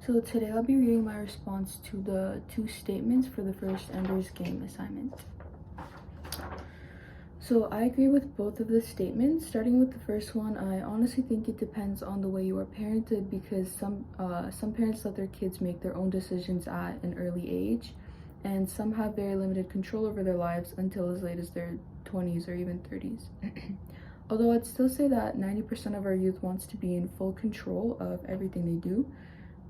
So today I'll be reading my response to the two statements for the first Ender's Game assignment. So I agree with both of the statements. Starting with the first one, I honestly think it depends on the way you are parented, because some parents let their kids make their own decisions at an early age, and some have very limited control over their lives until as late as their 20s or even 30s. Although I'd still say that 90% of our youth wants to be in full control of everything they do.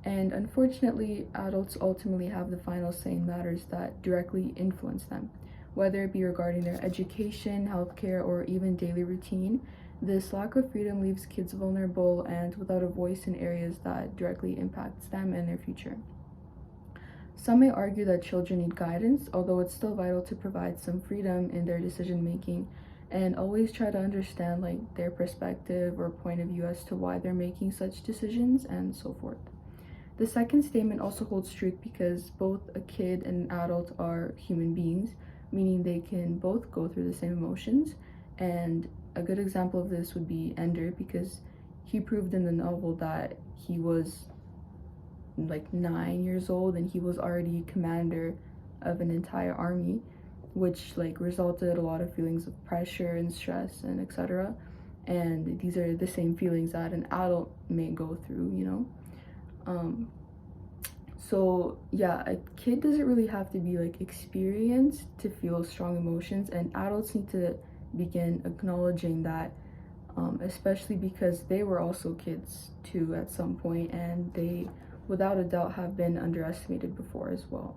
And unfortunately, adults ultimately have the final say in matters that directly influence them, whether it be regarding their education, healthcare, or even daily routine. This lack of freedom leaves kids vulnerable and without a voice in areas that directly impacts them and their future. Some may argue that children need guidance, although it's still vital to provide some freedom in their decision making and always try to understand their perspective or point of view as to why they're making such decisions and so forth. The second statement also holds truth because both a kid and an adult are human beings, meaning they can both go through the same emotions. And a good example of this would be Ender, because he proved in the novel that he was 9 years old and he was already commander of an entire army, which resulted a lot of feelings of pressure and stress and etc. And these are the same feelings that an adult may go through. So yeah, a kid doesn't really have to be experienced to feel strong emotions, and adults need to begin acknowledging that, especially because they were also kids too at some point, and they without a doubt have been underestimated before as well.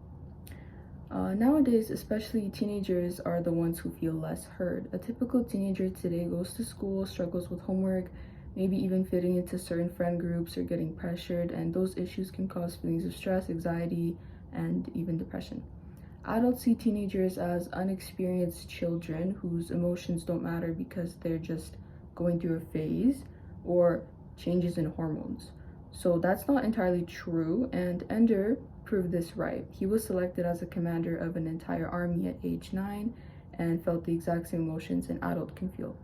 Nowadays, especially teenagers are the ones who feel less heard. A typical teenager today goes to school, struggles with homework, maybe even fitting into certain friend groups or getting pressured, and those issues can cause feelings of stress, anxiety, and even depression. Adults see teenagers as unexperienced children whose emotions don't matter because they're just going through a phase or changes in hormones. So that's not entirely true, and Ender proved this right. He was selected as a commander of an entire army at age 9 and felt the exact same emotions an adult can feel.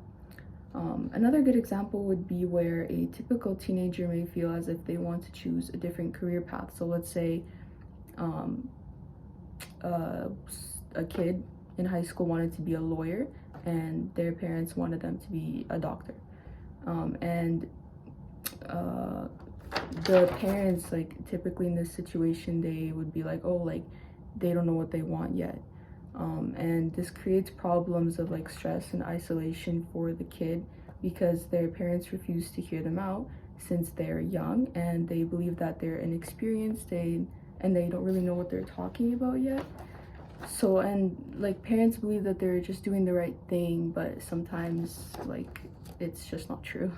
Another good example would be where a typical teenager may feel as if they want to choose a different career path. So let's say a kid in high school wanted to be a lawyer and their parents wanted them to be a doctor. And the parents, typically in this situation, they would be they don't know what they want yet. And this creates problems of stress and isolation for the kid because their parents refuse to hear them out since they're young, and they believe that they're inexperienced and they don't really know what they're talking about yet. So, and parents believe that they're just doing the right thing, but sometimes it's just not true.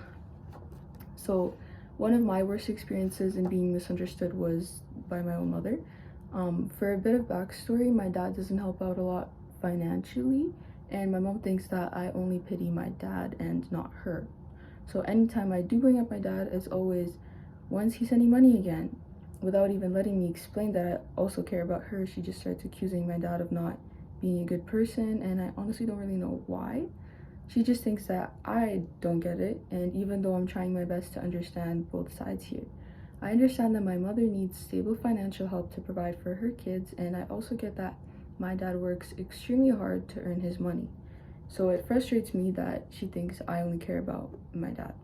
So one of my worst experiences in being misunderstood was by my own mother. For a bit of backstory, my dad doesn't help out a lot financially, and my mom thinks that I only pity my dad and not her. So anytime I do bring up my dad, it's always, when's he sending money again? Without even letting me explain that I also care about her, she just starts accusing my dad of not being a good person, and I honestly don't really know why. She just thinks that I don't get it, and even though I'm trying my best to understand both sides here. I understand that my mother needs stable financial help to provide for her kids, and I also get that my dad works extremely hard to earn his money. So it frustrates me that she thinks I only care about my dad.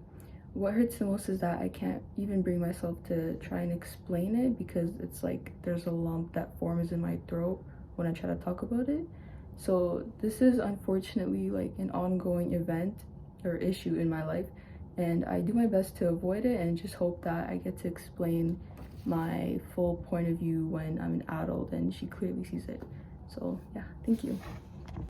What hurts the most is that I can't even bring myself to try and explain it because it's there's a lump that forms in my throat when I try to talk about it. So this is unfortunately an ongoing event or issue in my life, and I do my best to avoid it and just hope that I get to explain my full point of view when I'm an adult and she clearly sees it. So yeah, thank you.